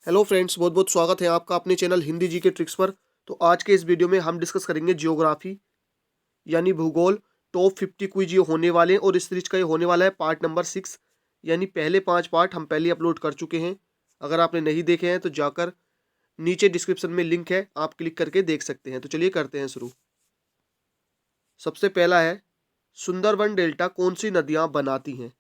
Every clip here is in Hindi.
हेलो फ्रेंड्स, बहुत बहुत स्वागत है आपका अपने चैनल हिंदी जी के ट्रिक्स पर। तो आज के इस वीडियो में हम डिस्कस करेंगे जियोग्राफी यानी भूगोल। टॉप 50 क्विज ये होने वाले हैं और इस सीरीज का ये होने वाला है पार्ट नंबर 6। यानी पहले 5 पार्ट हम पहले अपलोड कर चुके हैं। अगर आपने नहीं देखे हैं तो जाकर नीचे डिस्क्रिप्शन में लिंक है, आप क्लिक करके देख सकते हैं। तो चलिए करते हैं शुरू। सबसे पहला है, सुंदरवन डेल्टा कौन सी नदियाँ बनाती हैं?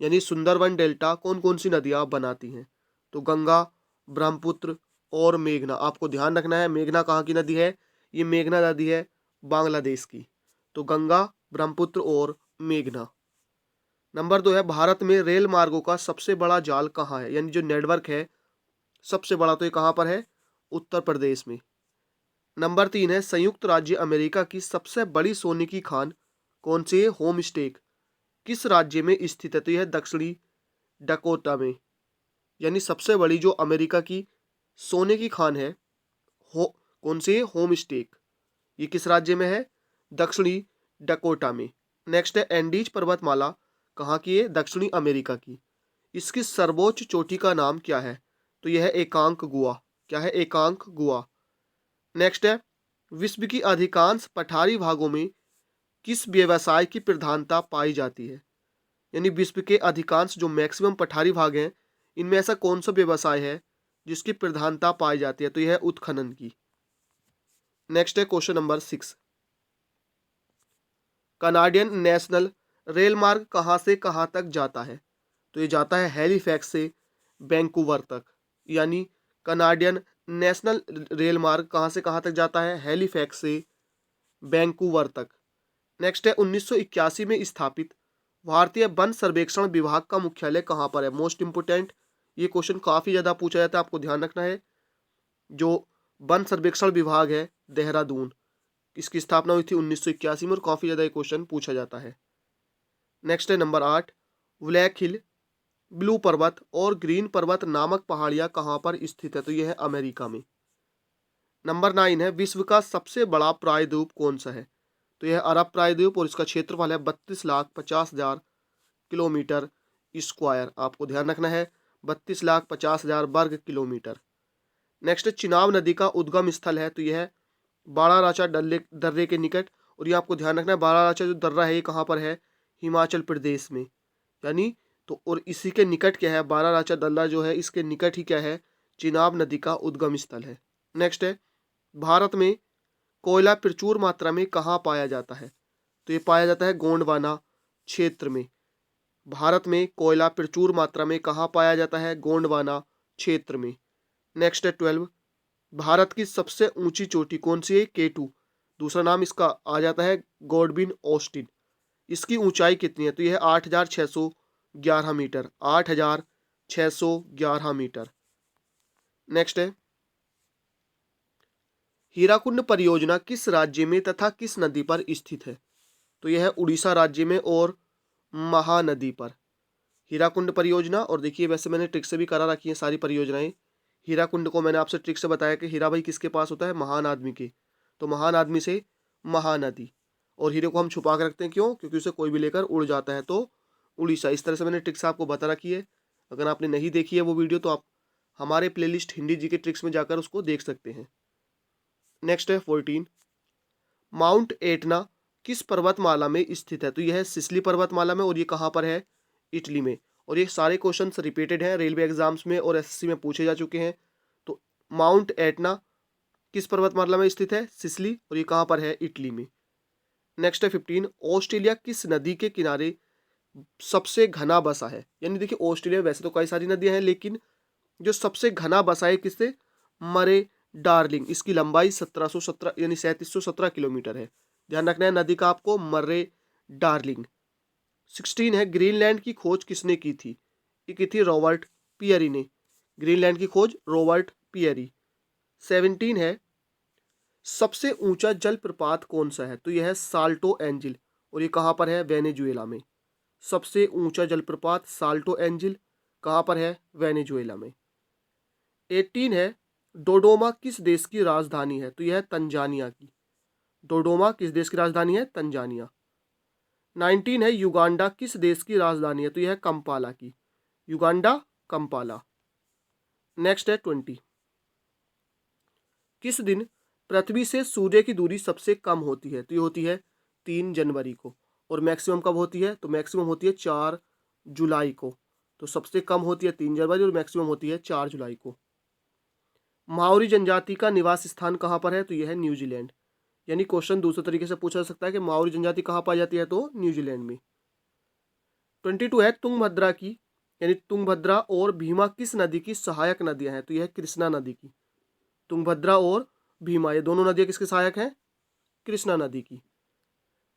यानी सुंदरवन डेल्टा कौन कौन सी नदियाँ बनाती हैं? तो गंगा, ब्रह्मपुत्र और मेघना। आपको ध्यान रखना है मेघना कहाँ की नदी है। ये मेघना नदी है बांग्लादेश की। तो गंगा, ब्रह्मपुत्र और मेघना। नंबर 2 है, भारत में रेल मार्गों का सबसे बड़ा जाल कहाँ है? यानी जो नेटवर्क है सबसे बड़ा, तो ये कहाँ पर है? उत्तर प्रदेश में। नंबर 3 है, संयुक्त राज्य अमेरिका की सबसे बड़ी सोने की खान कौन सी है? होम स्टेक किस राज्य में स्थित है? तो यह दक्षिणी डकोटा में। यानी सबसे बड़ी जो अमेरिका की सोने की खान है, हो कौन सी है? Homestake. ये किस राज्य में है? दक्षिणी डकोटा में। नेक्स्ट है, एंडीज पर्वतमाला कहाँ की है? दक्षिणी अमेरिका की। इसकी सर्वोच्च चोटी का नाम क्या है? तो यह है एकांक गुआ। क्या है? एकांक गुआ। नेक्स्ट है, विश्व की अधिकांश पठारी भागों में किस व्यवसाय की प्रधानता पाई जाती है? यानी विश्व के अधिकांश जो मैक्सिमम पठारी भाग हैं, इनमें ऐसा कौन सा व्यवसाय है जिसकी प्रधानता पाई जाती है? तो यह है उत्खनन की। नेक्स्ट है question number 6, Canadian national rail मार्ग कहाँ से कहाँ तक जाता है? तो ये जाता है हैलीफैक्स से वैंकूवर तक। यानी कनाडियन नेशनल रेल मार्ग कहाँ से कहाँ तक जाता है? हैलीफैक्स से वैंकूवर तक। नेक्स्ट है, 1981 में स्थापित भारतीय वन सर्वेक्षण विभाग का मुख्यालय कहाँ पर है? मोस्ट इंपोर्टेंट, ये क्वेश्चन काफ़ी ज़्यादा पूछा जाता है, आपको ध्यान रखना है। जो वन सर्वेक्षण विभाग है देहरादून, इसकी स्थापना हुई थी 1981 में और काफ़ी ज़्यादा ये क्वेश्चन पूछा जाता है। नेक्स्ट है नंबर 8, ब्लैक हिल, ब्लू पर्वत और ग्रीन पर्वत नामक पहाड़ियाँ कहाँ पर स्थित है? तो यह है अमेरिका में। नंबर 9 है, विश्व का सबसे बड़ा प्रायद्वीप कौन सा है? तो यह अरब प्रायद्वीप और इसका क्षेत्रफल है 32,50,000 किलोमीटर स्क्वायर। आपको ध्यान रखना है 32,50,000 वर्ग किलोमीटर। नेक्स्ट, चिनाब नदी का उद्गम स्थल है, तो यह है बाराराचा दर्रे के निकट। और ये आपको ध्यान रखना है बाराराचा जो दर्रा है ये कहाँ पर है? हिमाचल प्रदेश में। यानी तो और इसी के निकट क्या है? बाराराचा दर्रा जो है इसके निकट ही क्या है? चिनाब नदी का उद्गम स्थल है। नेक्स्ट है, भारत में कोयला प्रचुर मात्रा में कहाँ पाया जाता है? तो ये पाया जाता है गोंडवाना क्षेत्र में। भारत में कोयला प्रचुर मात्रा में कहाँ पाया जाता है? गोंडवाना क्षेत्र में। नेक्स्ट है 12, भारत की सबसे ऊंची चोटी कौन सी है? केटू। दूसरा नाम इसका आ जाता है गॉडविन ऑस्टिन। इसकी ऊंचाई कितनी है? तो यह है 8,611 मीटर। 8,611 मीटर। नेक्स्ट है, हीराकुंड परियोजना किस राज्य में तथा किस नदी पर स्थित है? तो यह है उड़ीसा राज्य में और महानदी पर। हीराकुंड परियोजना, और देखिए वैसे मैंने ट्रिक से भी करा रखी है सारी परियोजनाएं। हीराकुंड को मैंने आपसे ट्रिक से बताया कि हीरा भाई किसके पास होता है? महान आदमी के। तो महान आदमी से महानदी। और हीरे को हम छुपा के रखते हैं, क्यों? क्योंकि उसे कोई भी लेकर उड़ जाता है। तो उड़ीसा। इस तरह से मैंने ट्रिक से आपको बता रखी है। अगर आपने नहीं देखी है वो वीडियो तो आप हमारे प्लेलिस्ट हिंदी जी के ट्रिक्स में जाकर उसको देख सकते हैं। नेक्स्ट है 14, माउंट एटना किस पर्वतमाला में स्थित है? तो यह है सिसली पर्वतमाला में और ये कहाँ पर है? इटली में। और ये सारे क्वेश्चंस रिपीटेड हैं रेलवे एग्जाम्स में और एसएससी में पूछे जा चुके हैं। तो माउंट एटना किस पर्वतमाला में स्थित है? सिसली। और ये कहाँ पर है? इटली में। नेक्स्ट है 15, ऑस्ट्रेलिया किस नदी के किनारे सबसे घना बसा है? यानी देखिए ऑस्ट्रेलिया में वैसे तो कई सारी नदियां हैं, लेकिन जो सबसे घना बसा है किससे? मरे डार्लिंग। इसकी लंबाई 1717 यानी 3717 किलोमीटर है। ध्यान रखना है नदी का आपको, मर्रे डार्लिंग। 16 है, ग्रीनलैंड की खोज किसने की थी? ये की थी रॉबर्ट पियरी ने। ग्रीनलैंड की खोज रॉबर्ट पियरी। 17 है, सबसे ऊंचा जलप्रपात कौन सा है? तो यह है साल्टो एंजिल और ये कहाँ पर है? वेनेजुएला में। सबसे ऊंचा जलप्रपात साल्टो एंजिल कहाँ पर है? वेनेजुएला में। 18 है, डोडोमा किस देश की राजधानी है? तो यह है तंजानिया की। डोडोमा किस देश की राजधानी है? तंजानिया। 19 है, युगांडा किस देश की राजधानी है? तो यह है कंपाला की। Uganda, Kampala. नेक्स्ट है 20। किस दिन पृथ्वी से सूर्य की दूरी सबसे कम होती है? तो ये होती है 3 जनवरी को। और मैक्सिमम कब होती है? तो मैक्सिमम होती है 4 जुलाई को। तो सबसे कम होती है 3 जनवरी और मैक्सिमम होती है 4 जुलाई को। माओरी जनजाति का निवास स्थान कहाँ पर है? तो यह है न्यूजीलैंड। यानी क्वेश्चन दूसरे तरीके से पूछा जा सकता है कि माओरी जनजाति कहाँ पाई जाती है? तो न्यूजीलैंड में। 22 है तुंगभद्रा की, यानी तुंगभद्रा और भीमा किस नदी की सहायक नदियां हैं? तो यह है कृष्णा नदी की। तुंगभद्रा और भीमा ये दोनों नदियां किसके सहायक हैं? कृष्णा नदी की।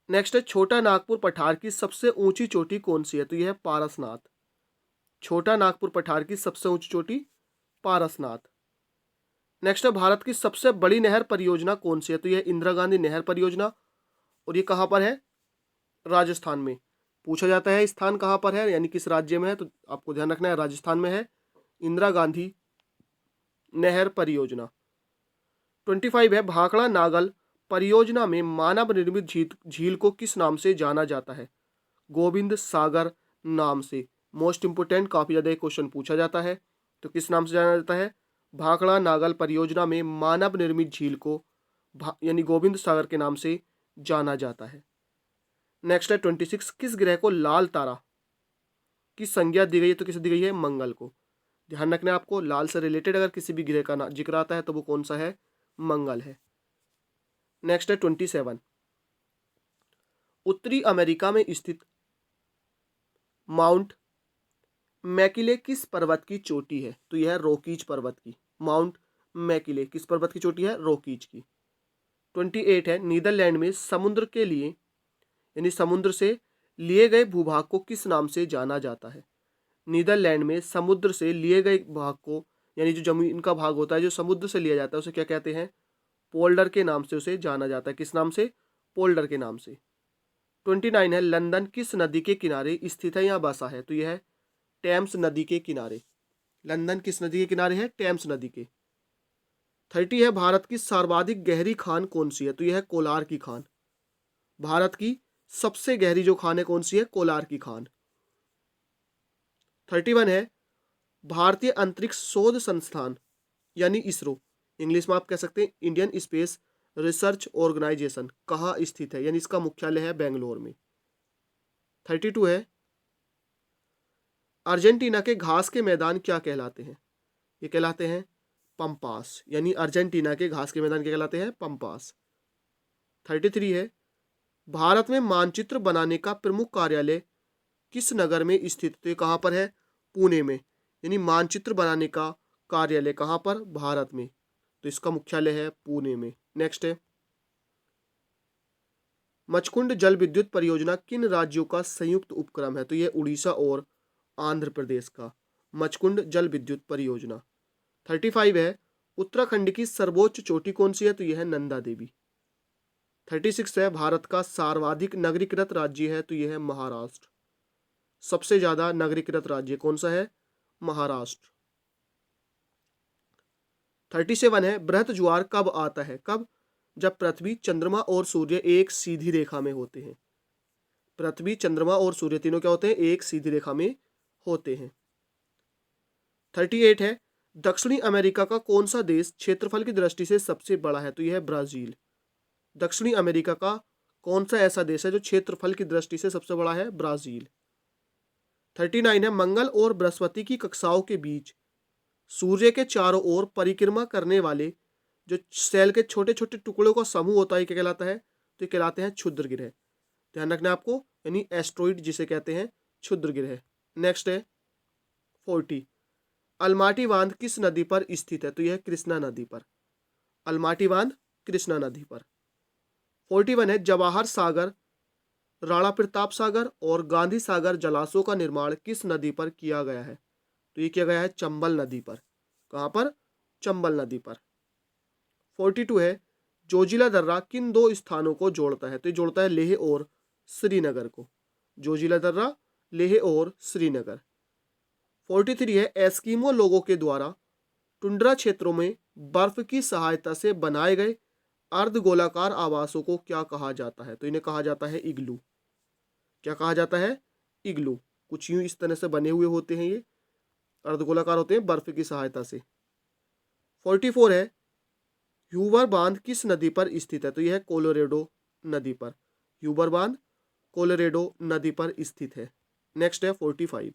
नेक्स्ट है छोटा नागपुर पठार की सबसे ऊंची चोटी कौन सी है? तो यह है पारसनाथ। छोटा नागपुर पठार की सबसे ऊंची चोटी पारसनाथ। नेक्स्ट है भारत की सबसे बड़ी नहर परियोजना कौन सी है? तो यह इंदिरा गांधी नहर परियोजना। और ये कहाँ पर है? राजस्थान में। पूछा जाता है स्थान कहाँ पर है, यानी किस राज्य में है, तो आपको ध्यान रखना है राजस्थान में है इंदिरा गांधी नहर परियोजना। 25 है भाखड़ा नागल परियोजना में मानव निर्मित झील को किस नाम से जाना जाता है? गोविंद सागर नाम से। मोस्ट इंपोर्टेंट, काफी ज्यादा क्वेश्चन पूछा जाता है। तो किस नाम से जाना जाता है? भाखड़ा नागल परियोजना में मानव निर्मित झील को यानी गोविंद सागर के नाम से जाना जाता है। नेक्स्ट है 26। किस ग्रह को लाल तारा की संज्ञा दी गई है? तो किसे दी गई है? मंगल को। ध्यान रखना है आपको, लाल से रिलेटेड अगर किसी भी ग्रह का जिक्र आता है तो वो कौन सा है? मंगल है। नेक्स्ट है 27। उत्तरी अमेरिका में स्थित माउंट मैकिले किस पर्वत की चोटी है? तो यह है रॉकीज पर्वत की। माउंट मैकिले किस पर्वत की चोटी है? रॉकीज की। 28 है नीदरलैंड में समुद्र के लिए यानी समुद्र से लिए गए भूभाग को किस नाम से जाना जाता है? नीदरलैंड में समुद्र से लिए गए भाग को, यानी जो जमीन का भाग होता है जो समुद्र से लिया जाता है, उसे क्या कहते हैं? पोल्डर के नाम से उसे जाना जाता है। किस नाम से? पोल्डर के नाम से। 29 है लंदन किस नदी के किनारे स्थित है या बसा है? तो यह है टेम्स नदी के किनारे। लंदन किस नदी के किनारे है? टेम्स नदी के। 30 है भारत की सर्वाधिक गहरी खान कौन सी है? तो यह है कोलार की खान। भारत की सबसे गहरी जो खान है कौन सी है? कोलार की खान। 31 है भारतीय अंतरिक्ष शोध संस्थान यानी इसरो, इंग्लिश में आप कह सकते हैं इंडियन स्पेस रिसर्च ऑर्गेनाइजेशन, कहाँ स्थित है? यानी इसका मुख्यालय है बेंगलोर में। 32 है अर्जेंटीना के घास के मैदान क्या कहलाते हैं? ये कहलाते हैं पंपास। यानी अर्जेंटीना के घास के मैदान क्या कहलाते हैं? पंपास। 33 है भारत में मानचित्र बनाने का प्रमुख कार्यालय किस नगर में स्थित? तो ये कहाँ पर है? पुणे में। यानी मानचित्र बनाने का कार्यालय कहाँ पर? भारत में। तो इसका मुख्यालय है पुणे में। नेक्स्ट है मचकुंड जल विद्युत परियोजना किन राज्यों का संयुक्त उपक्रम है? तो यह उड़ीसा और आंध्र प्रदेश का मचकुंड जल विद्युत परियोजना। 35 है उत्तराखंड की सर्वोच्च चोटी कौन सी है? तो यह है नंदा देवी। 36 है भारत का सर्वाधिक नगरीकृत राज्य है? तो यह है महाराष्ट्र। सबसे ज्यादा नगरीकृत राज्य कौन सा है? महाराष्ट्र। 37 है बृहत ज्वार कब आता है? कब? जब पृथ्वी चंद्रमा और सूर्य एक सीधी रेखा में होते हैं। पृथ्वी चंद्रमा और सूर्य तीनों क्या होते हैं? एक सीधी रेखा में होते हैं। 38 है दक्षिणी अमेरिका का कौन सा देश क्षेत्रफल की दृष्टि से सबसे बड़ा है? तो यह है ब्राजील। दक्षिणी अमेरिका का कौन सा ऐसा देश है जो क्षेत्रफल की दृष्टि से सबसे बड़ा है? ब्राजील। 39 है मंगल और बृहस्पति की कक्षाओं के बीच सूर्य के चारों ओर परिक्रमा करने वाले जो सेल के छोटे छोटे टुकड़ों का समूह होता है क्या कहलाता है? तो ये कहलाते हैं क्षुद्र ग्रह। ध्यान रखना आपको, यानी एस्ट्रॉइड जिसे कहते हैं क्षुद्र ग्रह। नेक्स्ट है 40 अलमाटी बांध किस नदी पर स्थित है? तो यह कृष्णा नदी पर। अलमाटी बांध कृष्णा नदी पर। 41 है जवाहर सागर, राणा प्रताप सागर और गांधी सागर जलाशयों का निर्माण किस नदी पर किया गया है? तो ये किया गया है चंबल नदी पर। कहाँ पर? चंबल नदी पर। 42 है जोजिला दर्रा किन दो स्थानों को जोड़ता है? तो ये जोड़ता है लेह और श्रीनगर को। जोजिला दर्रा लेह और श्रीनगर। 43 है एस्किमो लोगों के द्वारा टुंड्रा क्षेत्रों में बर्फ की सहायता से बनाए गए अर्धगोलाकार आवासों को क्या कहा जाता है? तो इन्हें कहा जाता है इग्लू। क्या कहा जाता है? इग्लू। कुछ यूं इस तरह से बने हुए होते हैं, ये अर्धगोलाकार होते हैं बर्फ की सहायता से। 44 है, ह्यूबर बांध किस नदी पर स्थित है? तो यह है कोलोरेडो नदी पर। ह्यूबर बांध कोलोरेडो नदी पर स्थित है। नेक्स्ट है 45,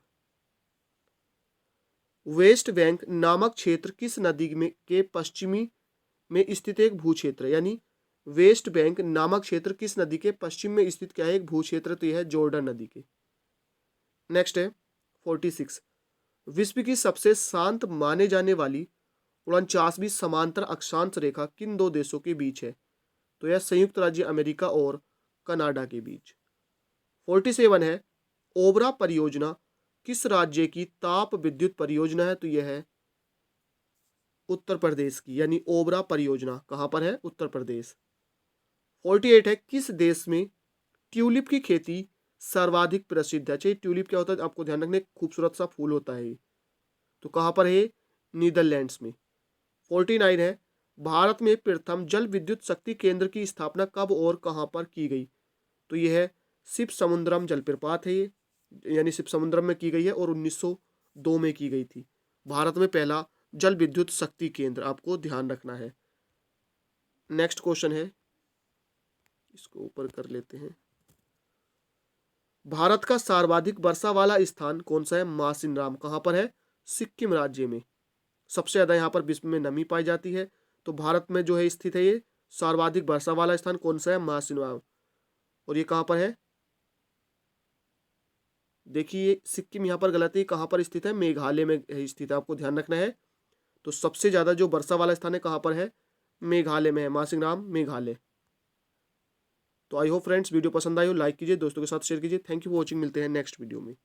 वेस्ट बैंक नामक क्षेत्र किस नदी में के पश्चिमी में स्थित एक भू क्षेत्र है? यानी वेस्ट बैंक नामक क्षेत्र किस नदी के पश्चिम में स्थित क्या है? एक भू क्षेत्र। तो यह है जॉर्डन नदी के। नेक्स्ट है 46, विश्व की सबसे शांत माने जाने वाली 49वीं समांतर अक्षांश रेखा किन दो देशों के बीच है? तो यह संयुक्त राज्य अमेरिका और कनाडा के बीच। 47 है, ओबरा परियोजना किस राज्य की ताप विद्युत परियोजना है? तो यह है उत्तर प्रदेश की, यानी ओबरा परियोजना कहाँ पर है? उत्तर प्रदेश। 48 है, किस देश में ट्यूलिप की खेती सर्वाधिक प्रसिद्ध है? चाहिए ट्यूलिप क्या होता है आपको ध्यान रखने, खूबसूरत सा फूल होता है। तो कहाँ पर है? नीदरलैंड्स में। 49 है, भारत में प्रथम जल विद्युत शक्ति केंद्र की स्थापना कब और कहाँ पर की गई? तो यह है शिव समुद्रम जलप्रपात है ये, यानी शिव समुद्रम में की गई है और 1902 में की गई थी। भारत में पहला जल विद्युत शक्ति केंद्र, आपको ध्यान रखना है। नेक्स्ट क्वेश्चन है, इसको ऊपर कर लेते हैं। भारत का सर्वाधिक वर्षा वाला स्थान कौन सा है? मासिनराम कहाँ पर है? सिक्किम राज्य में। सबसे ज्यादा यहाँ पर विश्व में नमी पाई जाती है। तो भारत में जो है स्थित है ये सर्वाधिक वर्षा वाला स्थान कौन सा है? मासिनराम। और ये कहाँ पर है? देखिए सिक्किम यहाँ पर गलत है, कहाँ पर स्थित है? मेघालय में स्थित है, आपको ध्यान रखना है। तो सबसे ज्यादा जो वर्षा वाला स्थान है कहाँ पर है? मेघालय में है, मासिनराम मेघालय। तो आई होप फ्रेंड्स वीडियो पसंद आई हो, लाइक कीजिए, दोस्तों के साथ शेयर कीजिए। थैंक यू फॉर वॉचिंग, मिलते हैं नेक्स्ट वीडियो में।